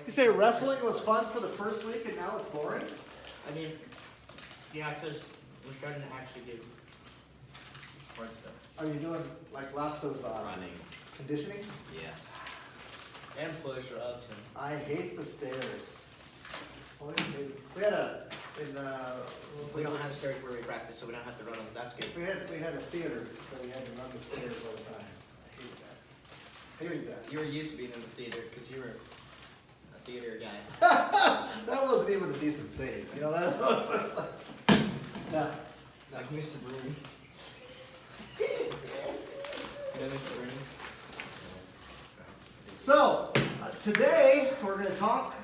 You say wrestling was fun for the first week and now it's boring? I mean, yeah, because we're starting to actually do hard stuff. Are you doing like lots of Running. conditioning? Yes. And push-ups and... I hate the stairs. We had a, We don't have stairs where we practice, so we don't have to run them. That's good. we had a theater that we had to run the stairs all the time. I hated that. You were used to being in the theater because you were a theater guy. That wasn't even a decent save, you know, that was just like, no. Like Mr. Bruni. You know Mr. Bruni? So, today, we're gonna talk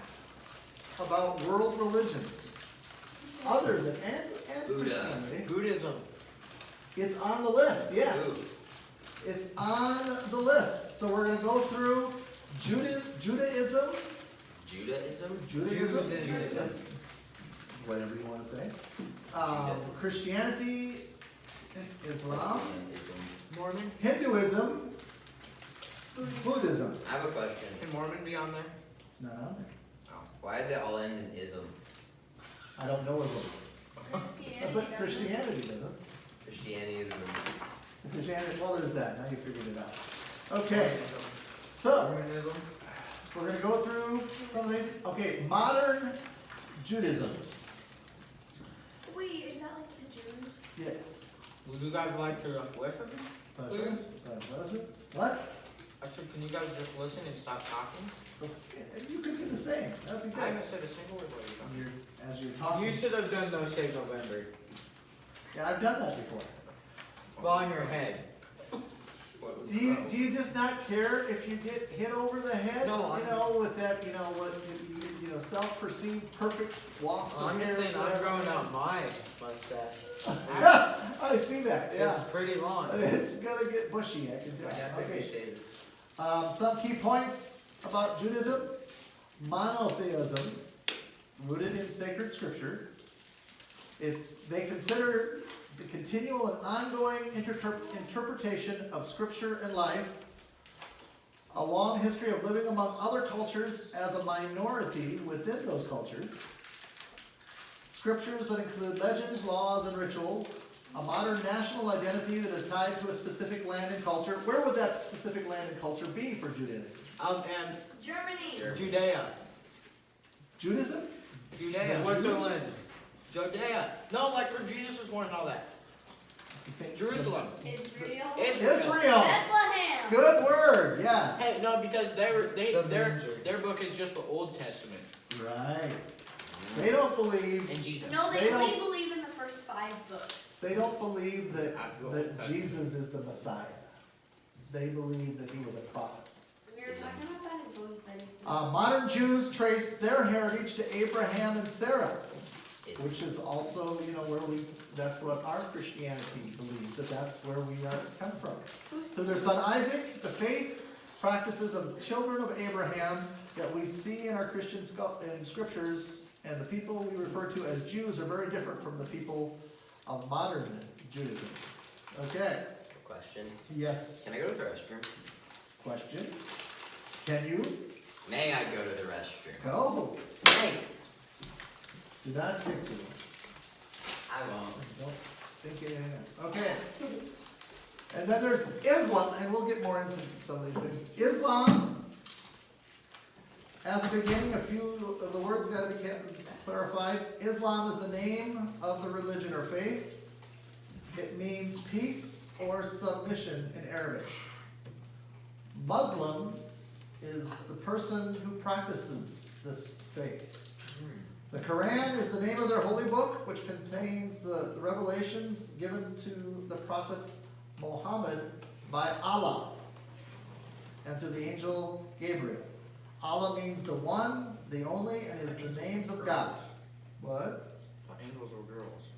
about world religions. Other than, and Buddha. Christianity. Buddhism. It's on the list, yes. It's on the list. So we're gonna go through Judaism, Judaism? Judaism, Judaism. that's whatever you wanna say. Judaism. Christianity, Islam, Mormon? Hinduism, Buddhism. I have a question. Can Mormon be on there? It's not on there. Oh, why did they all end in ism? I don't know Islam. But Christianity doesn't. Christianity is Christianity, well, there's that. Now you figured it out. Okay, so Mormonism? we're gonna go through some of these. Okay, modern Judaism. Wait, is that like the Jews? Yes. Would you guys like to away from me? What? I said, can you guys just listen and stop talking? You could do the same. That'd be I good. haven't said a single word while you're talking. As you're talking. You should have done No Shave November. Yeah, I've done that before. Well, in your head. Do you just not care if you get hit over the head? No, You know, with that, you know, what, you know, self-perceived perfect waft of I'm hair, just saying, I'm whatever. growing out my mustache. I see that, yeah. It's pretty long. It's gonna get bushy, I can My dad tell. made me Okay. shave it. Some key points about Judaism. Monotheism, rooted in sacred scripture. They consider the continual and ongoing interpretation of scripture and life, a long history of living among other cultures as a minority within those cultures, scriptures that include legends, laws, and rituals, a modern national identity that is tied to a specific land and culture. Where would that specific land and culture be for Judaism? And Germany. Sure. Judea. Judaism? Judea. Yeah, Switzerland. Jews. Judea. No, like where Jesus was born and all that. Jerusalem. Israel. Israel. Bethlehem. Good word, yes. Hey, no, because The their book is just the Old Testament. Right. They don't believe, And Jesus. No, They they don't- only believe in the first 5 books. they don't believe that, I feel that that. Jesus is the Messiah. They believe that he was a prophet. We were talking about that in social studies. Modern Jews trace their heritage to Abraham and Sarah, Ism. which is also, you know, that's what our Christianity believes, that's where we are come from. Through their son Isaac, the faith practices of the children of Abraham that we see in our Christian in scriptures, and the people we refer to as Jews are very different from the people of modern Judaism. Okay, Question. yes, Can I go to the restroom? question. Can you May I go to the restroom? go? Thanks. Do not stick to it. I won't. Don't stink it in. Okay. And then there's Islam, and we'll get more into some of these things. Islam, as a beginning, a few of the words got to be clarified. Islam is the name of the religion or faith. It means peace or submission in Arabic. Muslim is the person who practices this faith. The Quran is the name of their holy book, which contains the revelations given to the Prophet Muhammad by Allah and through the angel Gabriel. Allah means the one, the only, and is the names of God. What? Angels or girls?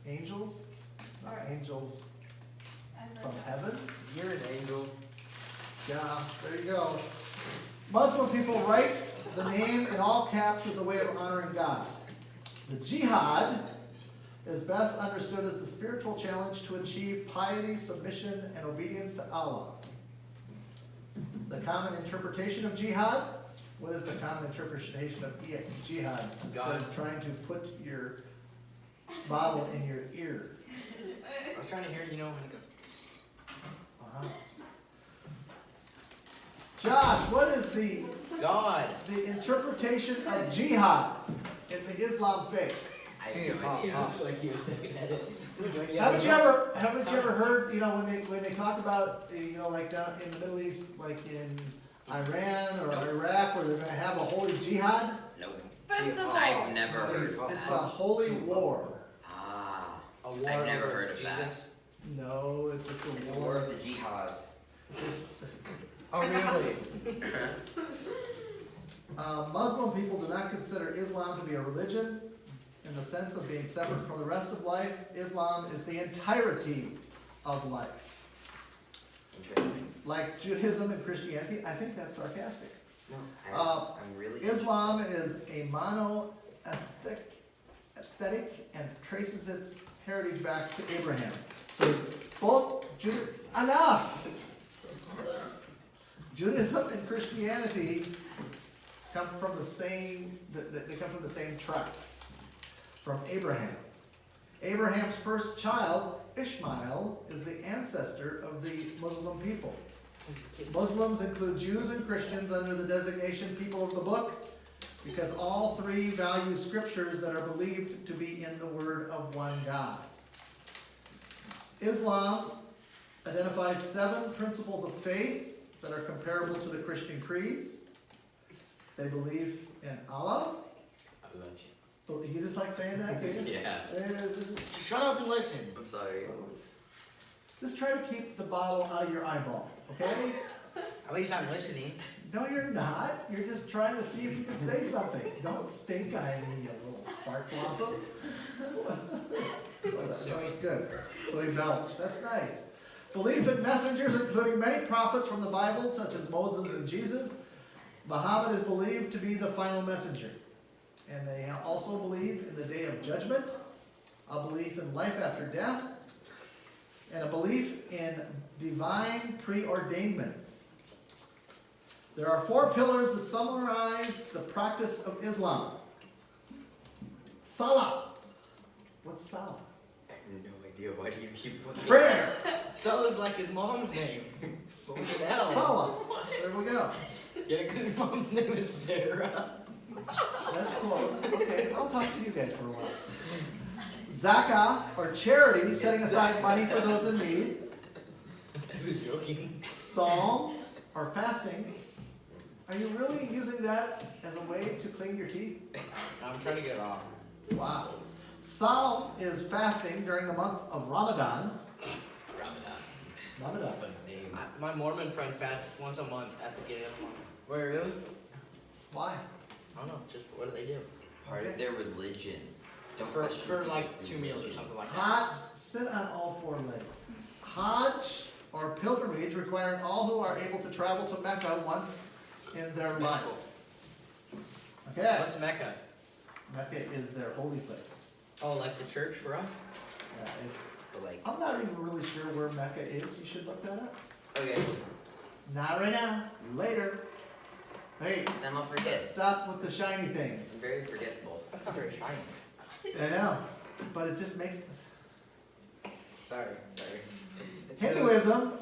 Angels? Not angels I've heard from that. heaven? You're an angel. Yeah, there you go. Muslim people write the name in all caps as a way of honoring God. The jihad is best understood as the spiritual challenge to achieve piety, submission, and obedience to Allah. The common interpretation of jihad What is the common interpretation of jihad? Instead God. of trying to put your Bible in your ear. I was trying to hear, when it goes. Wow. Josh, what is the God. interpretation of jihad in the Islam faith? I have no idea. like he was looking at it. Haven't you ever heard, when they talk about, like down in the Middle East, like in Iran or Iraq, where they're gonna have a holy jihad? Nope. Festival. I've never heard It's of a that. holy war. Ah. A war I've never over heard of that. Jesus. No, it's just It's a a war war. of the jihads. It's, Oh, really? Muslim people do not consider Islam to be a religion in the sense of being separate from the rest of life. Islam is the entirety of life. Interesting. Like Judaism and Christianity, I think that's sarcastic. No, I'm really Islam is a aesthetic and traces its heritage back to Abraham. So both enough! Judaism and Christianity come from the same, they come from the same tract, from Abraham. Abraham's first child, Ishmael, is the ancestor of the Muslim people. Muslims include Jews and Christians under the designation people of the book, because all three value scriptures that are believed to be in the word of one God. Islam identifies 7 principles of faith that are comparable to the Christian creeds. They believe in Allah. I love you. Well, you just like saying that, do you? Yeah. Shut up and listen. I'm sorry. Just try to keep the bottle out of your eyeball, okay? At least I'm listening. No, you're not. You're just trying to see if you can say something. Don't stink eye me, you little fart blossom. That's good. So he belched. That's nice. Belief in messengers, including many prophets from the Bible, such as Moses and Jesus. Muhammad is believed to be the final messenger. And they also believe in the day of judgment, a belief in life after death, and a belief in divine preordainment. There are 4 pillars that summarize the practice of Islam. Salah. What's Salah? I have no idea. Why do you keep looking? Prayer. So is like his mom's name. Fucking hell. Salah. There we go. Get a good mom's name is Sarah. That's close. Okay, I'll talk to you guys for a while. Zakah, or charity, setting aside money for those in need. I was joking. Psalm, or fasting. Are you really using that as a way to clean your teeth? I'm trying to get it off. Wow. Psalm is fasting during the month of Ramadan. Ramadan. What a name. My Mormon friend fasts once a month at the beginning of the month. Wait, really? Why? I don't know. Just what do they do? Part of their religion. Don't For question like the 2 meals or religion. something like that. Hajj, sit on all 4 legs. Hajj, or pilgrimage, requiring all who are able to travel to Mecca once in their life. Okay. What's Mecca? Mecca is their holy place. Oh, like the church for us? Yeah, it's. But like, I'm not even really sure where Mecca is. You should look that up. okay, Not right now. Later. Hey, then I'll forget. stop with the shiny I'm things. very forgetful. That's not very shiny. I know, but it just makes Sorry. Hinduism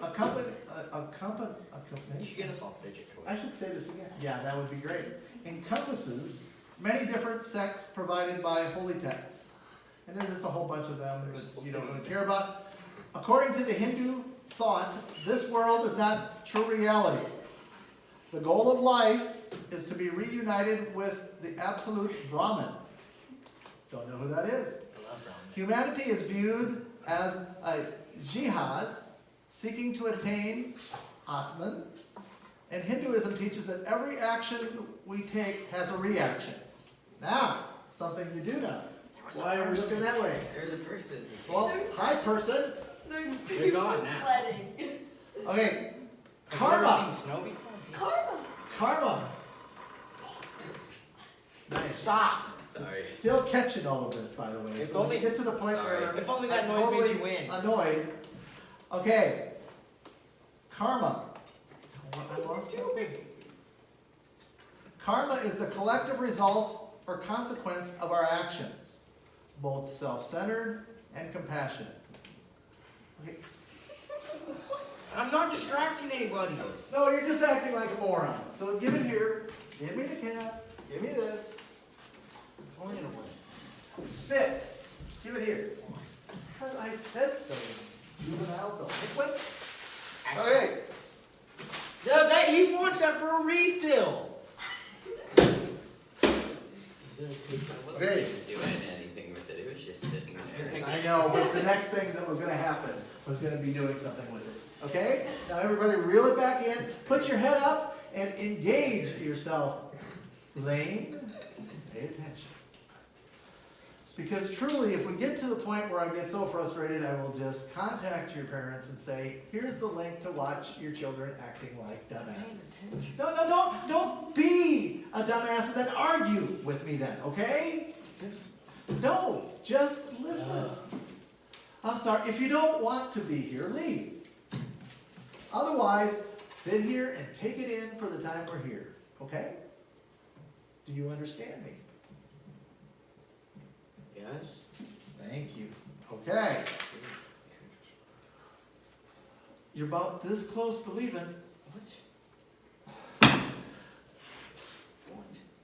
You should get us all fidget toys. I should say this again. Yeah, that would be great. Encompasses many different sects provided by holy texts. And there's just a whole bunch of them that you don't really care about. According to the Hindu thought, this world is not true reality. The goal of life is to be reunited with the absolute Brahman. Don't know who that is. I love ramen. Humanity is viewed as a jihad, seeking to attain Atman, and Hinduism teaches that every action we take has a reaction. Now, something you do know. Why are we looking that way? There's a person. Well, hi person. They're They're gone now. sledding. Okay, Have you ever karma. seen snow before? Karma. Karma. It's nice. Stop! Sorry. Still catching all of this, by the way. If So when only- we get to the point Sorry. where If only that I'm noise made totally you win. annoyed. Okay. Karma. I lost it. Karma is the collective result or consequence of our actions, both self-centered and compassionate. Okay. I'm not distracting anybody. No, you're just acting like a moron. So give it here. Give me the cap. Give me this. I'm throwing it away. Sit. Give it here. Because I said so. Juvenile delinquent. Okay. No, that he wants that for a refill. I wasn't Okay. even doing anything with it. It was just sitting there. I know, but the next thing that was going to happen was going to be doing something with it. Okay? Now everybody reel it back in. Put your head up and engage yourself. Lane, pay attention. Because truly, if we get to the point where I get so frustrated, I will just contact your parents and say, here's the link to watch your children acting like dumbasses. No, don't be a dumbass and then argue with me then, okay? No, just listen. I'm sorry, if you don't want to be here, leave. Otherwise, sit here and take it in for the time we're here, okay? Do you understand me? Yes. Thank you. Okay. You're about this close to leaving. What?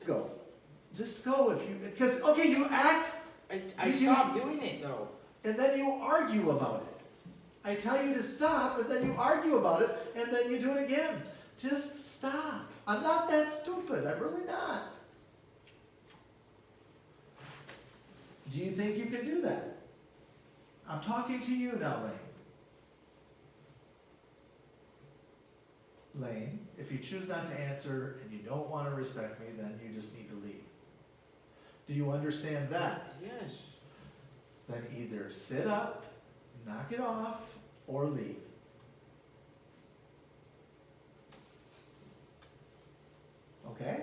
Go. Just go if you, because, okay, you act I You- stopped doing it though. and then you argue about it. I tell you to stop and then you argue about it and then you do it again. Just stop. I'm not that stupid. I'm really not. Do you think you can do that? I'm talking to you now, Lane. Lane, if you choose not to answer and you don't want to respect me, then you just need to leave. Do you understand that? Yes. Then either sit up, knock it off, or leave. Okay?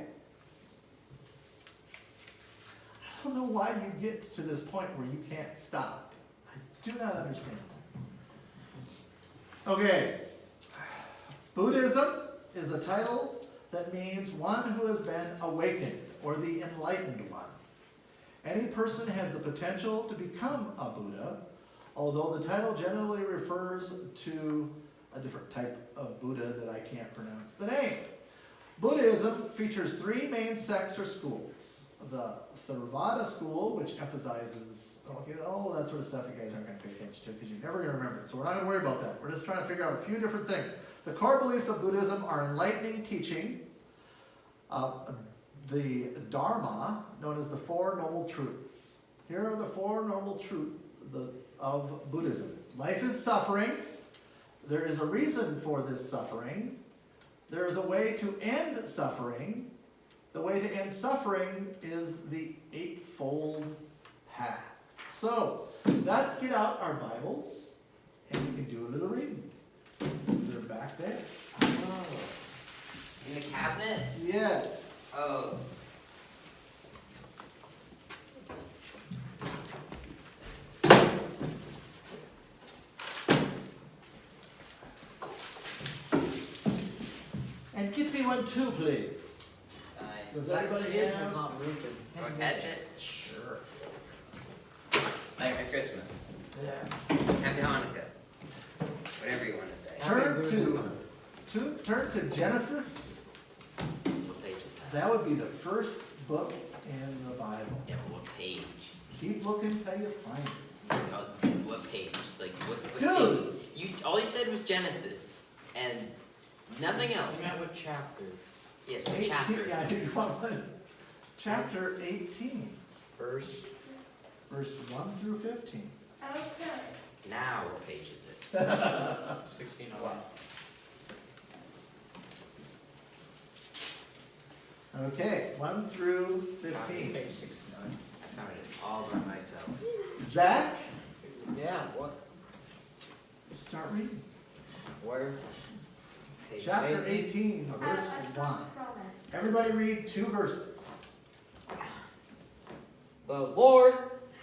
I don't know why you get to this point where you can't stop. I do not understand. Okay. Buddhism is a title that means one who has been awakened, or the enlightened one. Any person has the potential to become a Buddha, although the title generally refers to a different type of Buddha that I can't pronounce the name. Buddhism features three main sects or schools. The Theravada school, which emphasizes, okay, all that sort of stuff you guys aren't going to pay attention to because you're never going to remember it. So we're not going to worry about that. We're just trying to figure out a few different things. The core beliefs of Buddhism are enlightening teaching, the Dharma, known as the Four Noble Truths. Here are the Four Noble Truths of Buddhism. Life is suffering. There is a reason for this suffering. There is a way to end suffering. The way to end suffering is the Eightfold Path. So, let's get out our Bibles and we can do a little reading. They're back there. Oh. In the cabinet? Yes. Oh. And get me one too, please. Does everybody Kid have? has not moved in Go 10 catch minutes. it? Sure. Merry Christmas. Yeah. Happy Hanukkah. Whatever you want to say. Turn to Genesis. What page is that? That would be the first book in the Bible. Yeah, but what page? Keep looking till you find it. What page? Like what Dude! page? All you said was Genesis and nothing else. You meant what chapter? Yes, what 18, chapter? yeah, I didn't want one. Chapter 18, Verse. verse 1 through 15. Okay. Now what page is it? 16. Okay, 1 through 15. Page 69. I found it all by myself. Zach, Yeah, what? start reading. Where? Page Chapter 18. 18, verse I 1. promise. Everybody read 2 verses. The Lord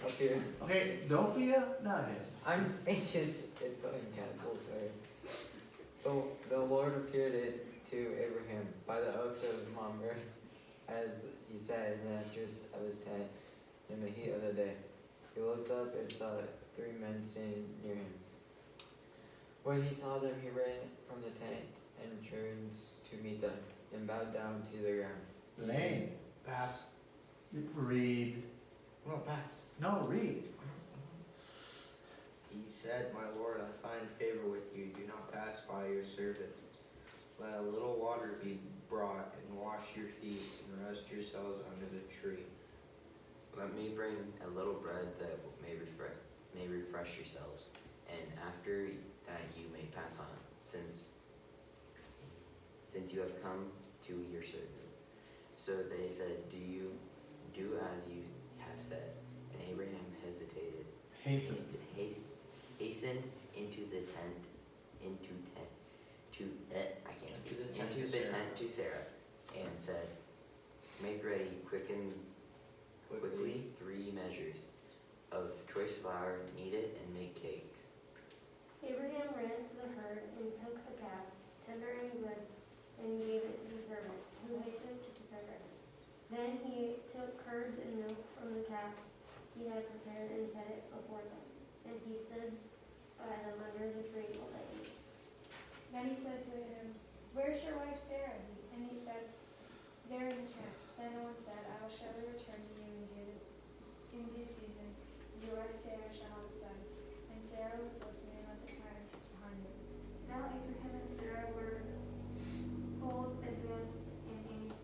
appeared. Okay, don't be a nuthead. It's something casual, sorry. The Lord appeared to Abraham by the oaks of Mamre as he said, and then just of his tent in the heat of the day. He looked up and saw 3 men standing near him. When he saw them, he ran from the tent entrance to meet them, and bowed down to the ground. Lane. Pass. Read. No, pass. No, read. He said, My Lord, I find favor with you. Do not pass by your servant. Let a little water be brought, and wash your feet, and rest yourselves under the tree. Let me bring a little bread that may refresh yourselves, and after that you may pass on, since you have come to your servant. So they said, Do as you have said. And Abraham hesitated. Hasten. Hastened into the tent to Sarah, and said, Make ready quickly 3 measures of choice flour, knead it, and make cakes. Abraham ran to the herd and took the calf, tender and good, and gave it to the servant, who hastened to prepare it. Then he took curds and milk from the calf he had prepared and set it before them. And he stood by them under the tree while they ate. Then he said to him, Where's your wife Sarah? And he said, There in the camp. Then one said, I will surely return to you in due season. Your wife Sarah shall have a son. And Sarah was listening at the time behind him. Now Abraham and Sarah were old, advanced in age.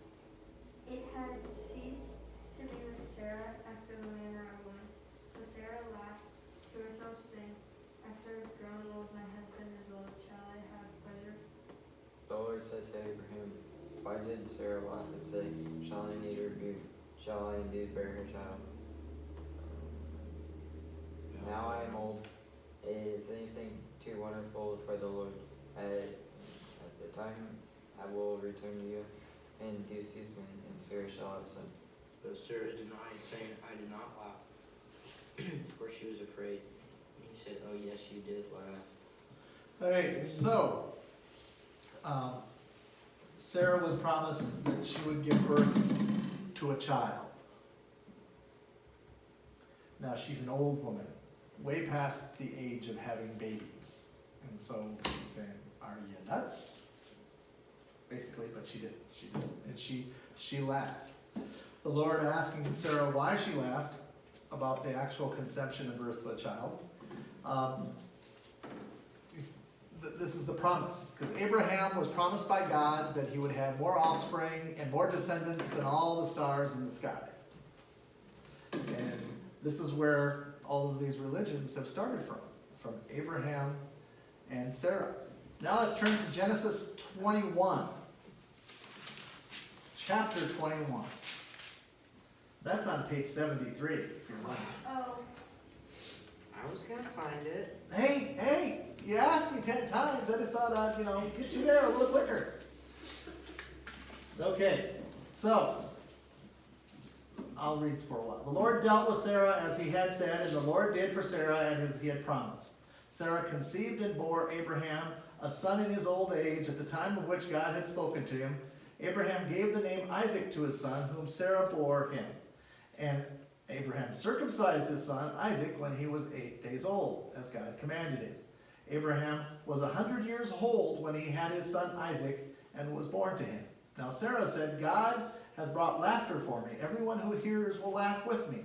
It had ceased to be with Sarah after the manner of women. So Sarah laughed to herself, saying, After growing old, my husband is old. Shall I have pleasure? The Lord said to Abraham, Why did Sarah laugh and say, Shall I indeed bear her child? Now I am old. Is anything too wonderful for the Lord? At the time I will return to you in due season, and Sarah shall have a son. But Sarah denied, saying, I did not laugh. For she was afraid. He said, Oh, yes, you did laugh. Okay, so, Sarah was promised that she would give birth to a child. Now, she's an old woman, way past the age of having babies. And so he's saying, Are you nuts? Basically, but she didn't. She laughed. The Lord asking Sarah why she laughed about the actual conception and birth of a child. This is the promise, because Abraham was promised by God that he would have more offspring and more descendants than all the stars in the sky. And this is where all of these religions have started from Abraham and Sarah. Now let's turn to Genesis 21. Chapter 21. That's on page 73, if you're looking. Oh, I was gonna find it. Hey, you asked me 10 times. I just thought I'd, get you there a little quicker. Okay, so I'll read for a while. The Lord dealt with Sarah as he had said, and the Lord did for Sarah as he had promised. Sarah conceived and bore Abraham a son in his old age at the time of which God had spoken to him. Abraham gave the name Isaac to his son, whom Sarah bore him. And Abraham circumcised his son Isaac when he was 8 days old, as God commanded him. Abraham was 100 years old when he had his son Isaac and was born to him. Now Sarah said, God has brought laughter for me. Everyone who hears will laugh with me.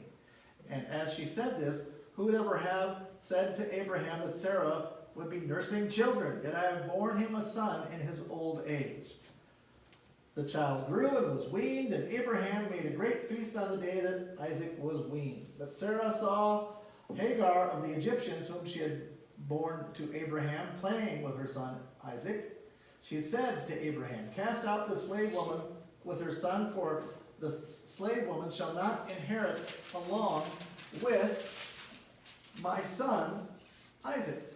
And as she said this, who would ever have said to Abraham that Sarah would be nursing children? Yet I have borne him a son in his old age. The child grew and was weaned, and Abraham made a great feast on the day that Isaac was weaned. But Sarah saw Hagar of the Egyptians, whom she had borne to Abraham, playing with her son Isaac. She said to Abraham, Cast out the slave woman with her son, for the slave woman shall not inherit along with my son Isaac.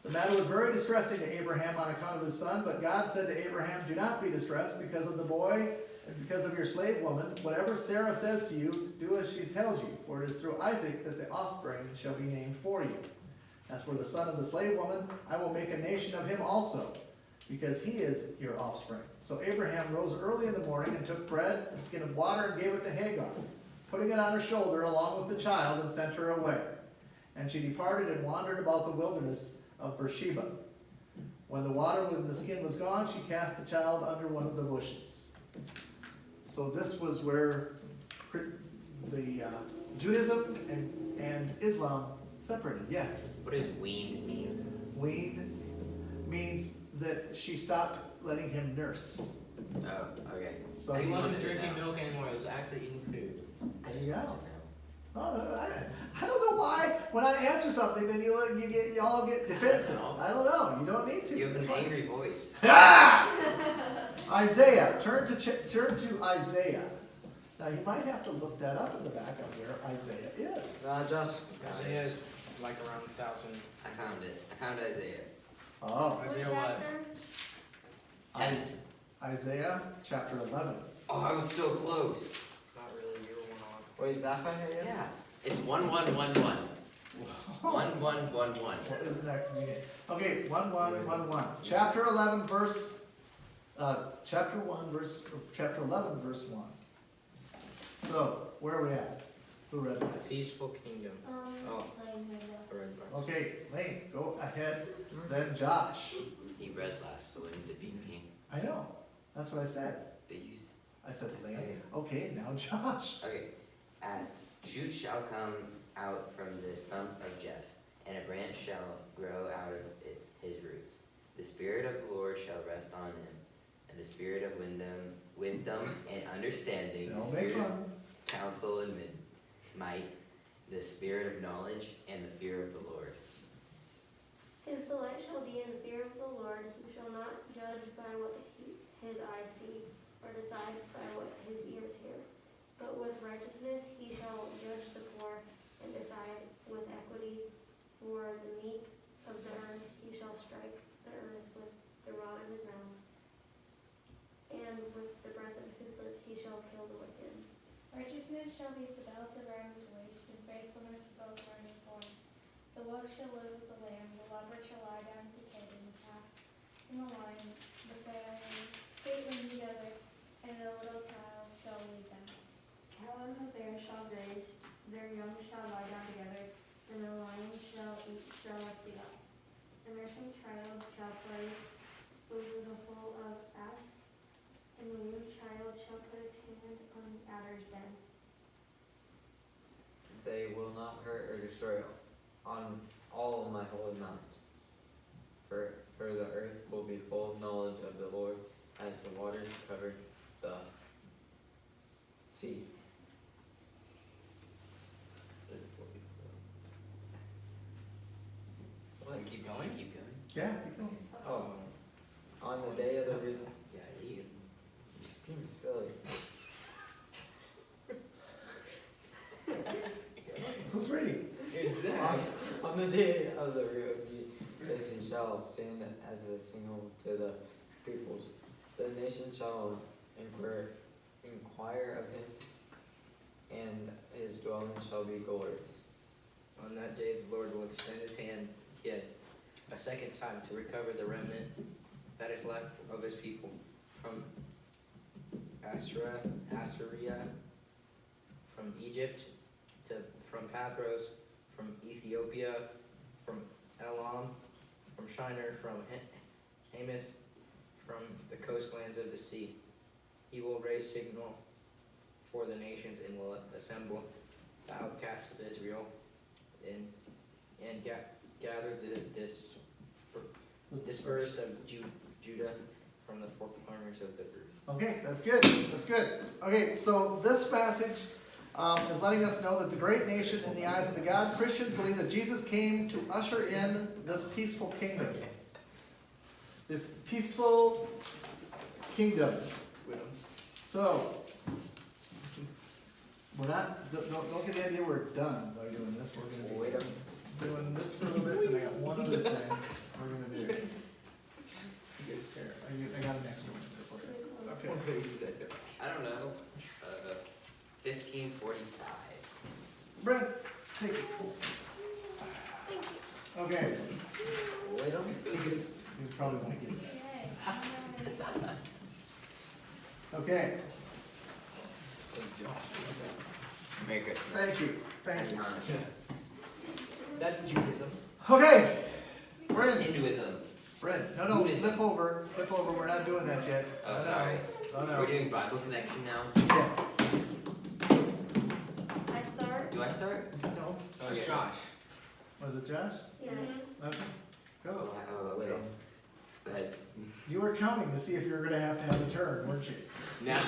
The matter was very distressing to Abraham on account of his son, but God said to Abraham, Do not be distressed because of the boy and because of your slave woman. Whatever Sarah says to you, do as she tells you, for it is through Isaac that the offspring shall be named for you. As for the son of the slave woman, I will make a nation of him also. because he is your offspring. So Abraham rose early in the morning and took bread, a skin of water, and gave it to Hagar, putting it on her shoulder along with the child, and sent her away. And she departed and wandered about the wilderness of Beersheba. When the water in the skin was gone, she cast the child under one of the bushes. So this was where the Judaism and Islam separated, yes. What does weaned mean? Weaned means that she stopped letting him nurse. Oh, okay. So He I wasn't see. drinking milk anymore, he was actually eating food. there you go. Oh, I don't know why when I answer something then you all get defensive. I don't know. You don't need to. You have That's an fine. angry voice. Isaiah. Turn to Isaiah. Now you might have to look that up in the back of where Isaiah is. Just Isaiah is like around 1,000. I found it. I found Isaiah. Oh, What Isaiah what? chapter? Isaiah chapter 11. Oh, I was so close. Not really, you were one on. wait, is that Zechariah? Yeah. It's 1111. 1111. Well, isn't that convenient? Okay, 1111. Chapter 11 verse, chapter 11 verse 1. So, where are we at? Who read that? Peaceful kingdom. Oh. Lane, there you I read mine. Okay, Lane, go ahead, then Josh. He read last, so it needed to be me. I know, that's what I said. But I said Lane. Okay, now Josh. okay. Shoot shall come out from the stump of Jesse, and a branch shall grow out of his roots. The Spirit of the Lord shall rest on him, and the Spirit of wisdom and understanding, the Don't make Spirit of fun. counsel and might, the Spirit of knowledge and the fear of the Lord. His delight shall be in the fear of the Lord. He shall not judge by what his eyes see, or decide by what his ears hear. But with righteousness he shall judge the poor, and decide with equity for the meek of the earth. He shall strike the earth with the rod of his mouth, and with the breath of his lips he shall kill the wicked. Righteousness shall be the belt around his waist, and faithfulness the belt around his loins. The wolf shall live with the lamb, the leopard shall lie down with the kid, and the calf and the lion, the fatling together, and a little child shall lead them. Cow and the bear shall graze, their young shall lie down together, and the lion shall eat straw like the ox. The nursing child shall play over the hole of asp, and the new child shall put its hand on the adder's den. They will not hurt or destroy on all of my holy mountains. For the earth will be full of knowledge of the Lord, as the waters cover the sea. What? Keep going. Keep going. Yeah, keep going. Oh, on the day of the Yeah, you. just being silly. Who's reading? On the day of the rejoicing shall stand as a signal to the peoples. The nation shall inquire of him, and his dwelling shall be glorious. On that day, the Lord will extend his hand yet a second time to recover the remnant that is left of his people from Assyria, from Egypt, from Pathros, from Ethiopia, from Elam, from Shinar, from Hamath, from the coastlands of the sea. He will raise signal for the nations and will assemble the outcasts of Israel and gather the dispersed of Judah from the four corners of the earth. Okay, that's good. That's good. Okay, so this passage is letting us know that the great nation in the eyes of the God, Christians believe that Jesus came to usher in this peaceful kingdom. This peaceful kingdom. So, we're not, don't get the idea we're done by doing this. We're going to Wait be doing this for a little bit, and I got one other thing we're going to do. Here, I got an extra one there for you. Okay. I don't know. 1545. Brent, take it. Okay. Wait on You probably want to get that. Okay, Merry Christmas. thank you, thank Happy you. Hanukkah. That's Judaism. Okay, Brent, Hinduism. Brent, no, flip over, we're not doing that yet. Oh, No, sorry. Oh, no. We're doing Bible connection now. Yes. I start? Do I start? No, Oh, Okay. Josh. was it Josh? Yeah. Okay, Oh, go. wait. Go ahead. You were counting to see if you were gonna have a turn, weren't you? No. You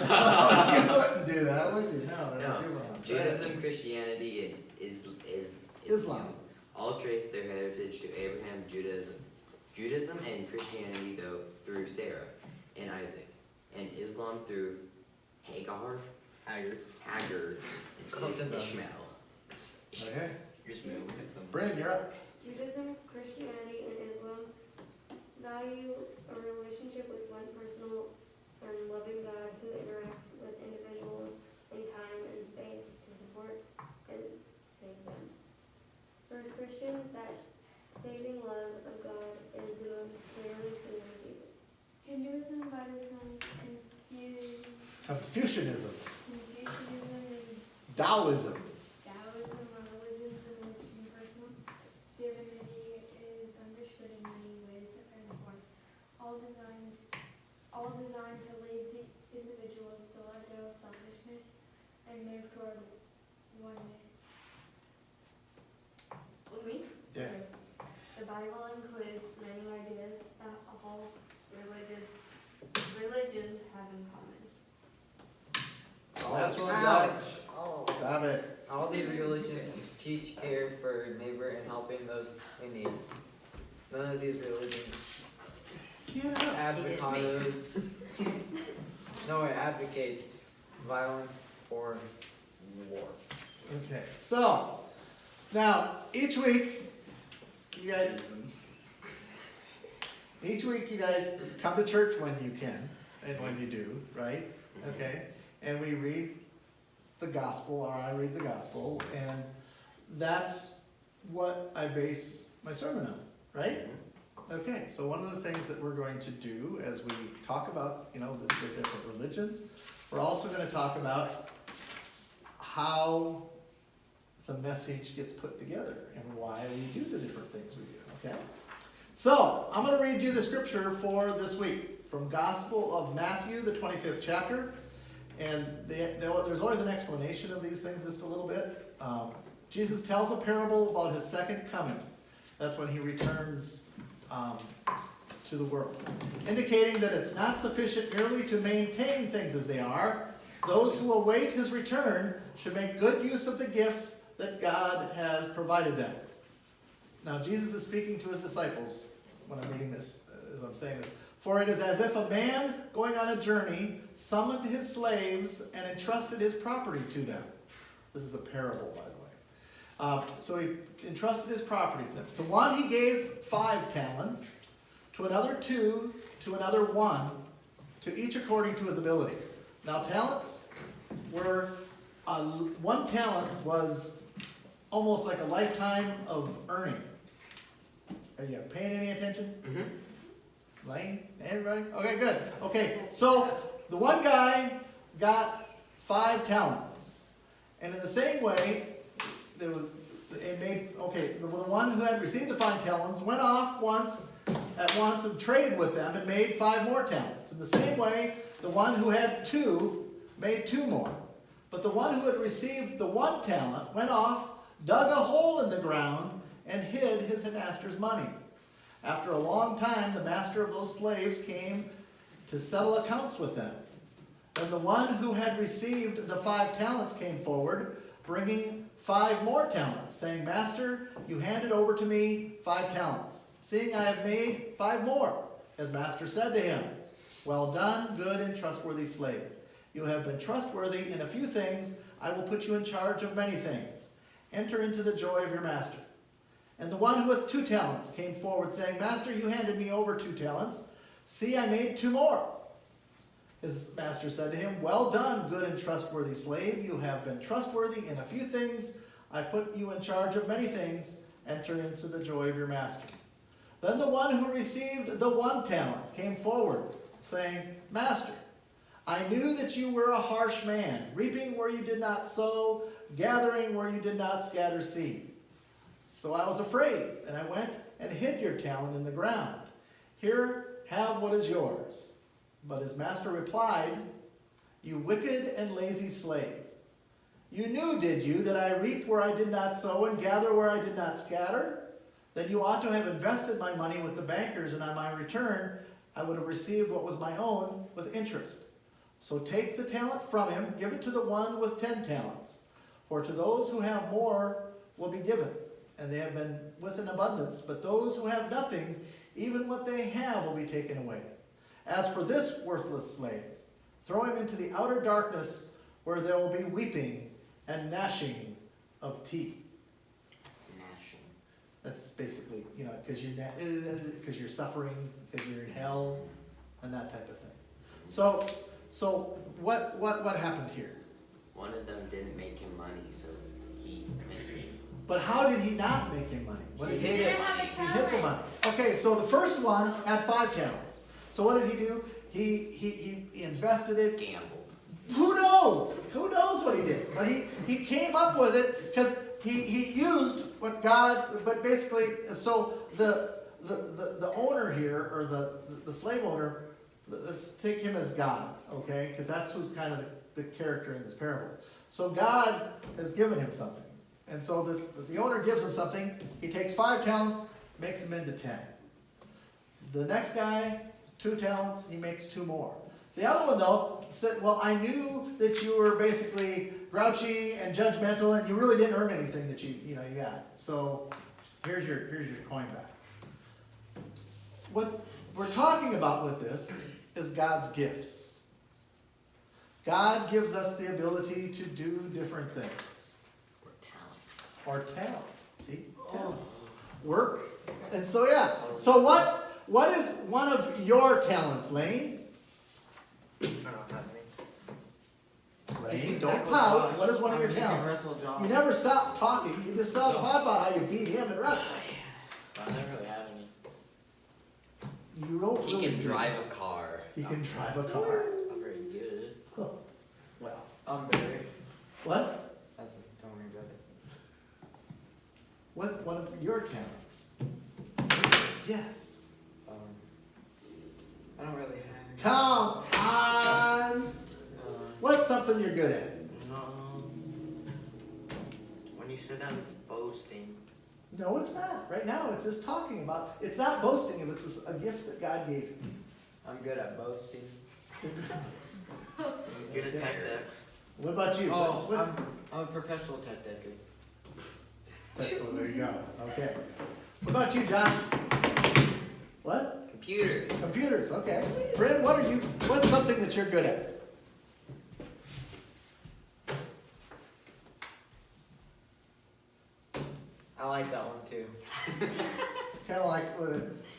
wouldn't do that, would you? No, No. that's too wrong. Judaism, Christianity, and Islam. all trace their heritage to Abraham, Judaism and Christianity though through Sarah and Isaac, and Islam through Hagar, Haggard. and Ishmael. Okay, Ishmael. Brent, you're up. Judaism, Christianity, and Islam value a relationship with one personal and loving God who interacts with individuals in time and space to support and save them. For Christians, that saving love of God is the most clearly seen in Jesus. Hinduism, Buddhism, Confucianism, Confucianism, and Taoism, Taoism are religions in which impersonal divinity is understood in many ways and forms, all designed to lead the individuals to let go of selfishness and move toward oneness. With me? yeah. The Bible includes many ideas that all religions have in common. Last one, Ouch. Josh. Oh. Stop it. All these religions teach care for neighbor and helping those in need. None of these religions Get up. advocates advocates violence or war. Okay, so, now, each week, you guys come to church when you can, and when you do, right? Okay, and we read the gospel, or I read the gospel, and that's what I base my sermon on, right? Okay, so one of the things that we're going to do as we talk about, the different religions, we're also gonna talk about how the message gets put together and why we do the different things we do, okay? So, I'm gonna read you the scripture for this week from Gospel of Matthew, the 25th chapter. And there's always an explanation of these things just a little bit. Jesus tells a parable about his second coming. That's when he returns to the world, indicating that it's not sufficient merely to maintain things as they are. Those who await his return should make good use of the gifts that God has provided them. Now, Jesus is speaking to his disciples when I'm reading this, as I'm saying this. For it is as if a man going on a journey summoned his slaves and entrusted his property to them. This is a parable, by the way. So he entrusted his property to them. To one he gave 5 talents, to another 2, to another 1, to each according to his ability. Now talents were, 1 talent was almost like a lifetime of earning. Are you paying any attention? Mm-hmm. Lane, everybody? Okay, good. Okay, so the one guy got 5 talents. And in the same way, the one who had received the 5 talents went off at once and traded with them and made 5 more talents. In the same way, the one who had 2 made 2 more. But the one who had received the 1 talent went off, dug a hole in the ground, and hid his master's money. After a long time, the master of those slaves came to settle accounts with them. Then the one who had received the 5 talents came forward, bringing 5 more talents, saying, Master, you handed over to me 5 talents. Seeing I have made 5 more. His master said to him, Well done, good and trustworthy slave. You have been trustworthy in a few things. I will put you in charge of many things. Enter into the joy of your master. And the one with 2 talents came forward, saying, Master, you handed me over 2 talents. See, I made 2 more. His master said to him, Well done, good and trustworthy slave. You have been trustworthy in a few things. I put you in charge of many things. Enter into the joy of your master. Then the one who received the 1 talent came forward, saying, Master, I knew that you were a harsh man, reaping where you did not sow, gathering where you did not scatter seed. So I was afraid, and I went and hid your talent in the ground. Here, have what is yours. But his master replied, You wicked and lazy slave. You knew, did you, that I reap where I did not sow and gather where I did not scatter? Then you ought to have invested my money with the bankers, and on my return I would have received what was my own with interest. So take the talent from him, give it to the one with 10 talents. For to those who have more will be given, and they have been with an abundance. But those who have nothing, even what they have will be taken away. As for this worthless slave, throw him into the outer darkness, where there will be weeping and gnashing of teeth. It's gnashing. That's basically, because you're suffering, because you're in hell, and that type of thing. So what happened here? One of them didn't make him money, so he made But how did he not make him money? What He did hid He it. didn't have a He hit the talent. money. Okay, so the first one had 5 talents. So what did he do? He invested it. gambled. Who knows? Who knows what he did? But he came up with it because he used what God. But basically, so the owner here, or the slave owner, let's take him as God, okay? Because that's who's kind of the character in this parable. So God has given him something. And so the owner gives him something. He takes 5 talents, makes them into 10. The next guy, 2 talents, he makes 2 more. The other one, though, said, well, I knew that you were basically grouchy and judgmental, and you really didn't earn anything that you got. So here's your coin back. What we're talking about with this is God's gifts. God gives us the ability to do different things. Or talent. Or talents. See? Talents. Work. And so, yeah. So what is one of your talents, Lane? I don't have any. Lane, don't pout. What is one of your You can talents? wrestle John. You never stop talking. You just stop talking about how you beat him in wrestling. I never really have any. You don't He really can do. drive a car. He can drive a car. I'm very good. Well, I'm Barry. what? Don't worry about it. What's one of your talents? Yes. I don't really have any. Come on. What's something you're good at? When you sit down boasting, No, it's not. Right now, it's just talking about. It's not boasting if it's just a gift that God gave you. I'm good at boasting. you're the tech decks. What about you? Oh, What's- I'm a professional tech decker. Oh, there you go. Okay. What about you, John? What? Computers. Computers. Okay. Bryn, what's something that you're good at? I like that one too. Kind of like,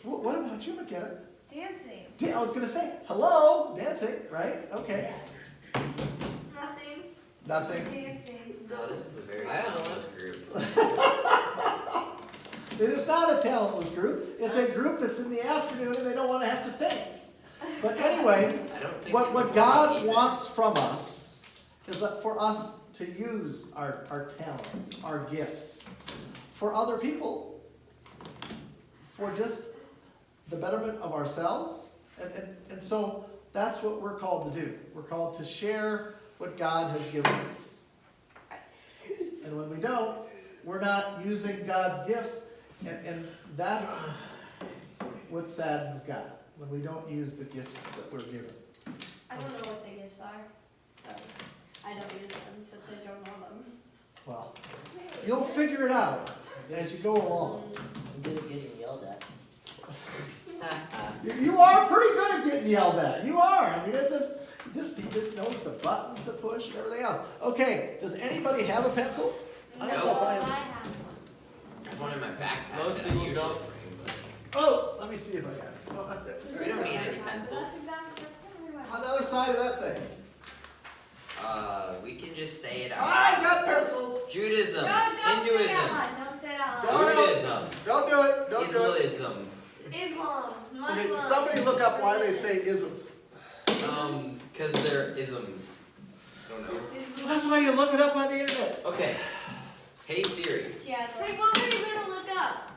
what about you, McKenna? Dancing. I was going to say, hello, dancing, right? Okay. Nothing. Nothing. Dancing. No, this is a very I have talentless group. It is not a talentless group. It's a group that's in the afternoon and they don't want to have to think. But anyway, I don't think what people God want to wants from us is that for us to use our talents, our gifts, for other people, for just the betterment of ourselves. And so that's what we're called to do. We're called to share what God has given us. And when we don't, we're not using God's gifts, and that's what saddens God, when we don't use the gifts that we're given. I don't know what the gifts are, so I don't use them since I don't know them. Well, you'll figure it out as you go along. I'm good at getting yelled at. You are pretty good at getting yelled at. You are. I mean, it's just he just knows the buttons to push and everything else. Okay, does anybody have a pencil? I don't know if I have. I have one. I have one in my backpack Most that I people usually don't. bring, Oh, let me see if I got it. Well, but we don't need any pencils. on the other side of that thing. We can just say it out I loud. got pencils. Judaism, Don't say it out Hinduism, loud. Don't say it out loud. No, no. Buddhism, Don't do it. Don't do it. Islamism, Islam, Muslim. Okay, somebody look up why they say isms. Cause they're isms. I don't know. Well, that's why you look it up on the internet. Okay. Hey Siri, Yeah, hey, what were you gonna look up?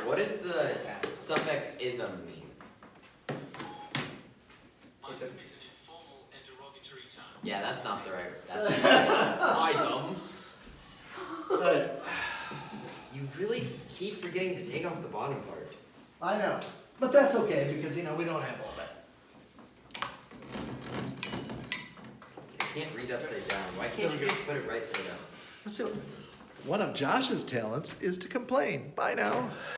what does the suffix ism mean? It's a, Yeah, that's not the right. That's ism. Okay, You really keep forgetting to take off the bottom part. I know, but that's okay because we don't have all that. I can't read upside down. Why can't you just put it right side up? Let's see what. One of Josh's talents is to complain. Bye now.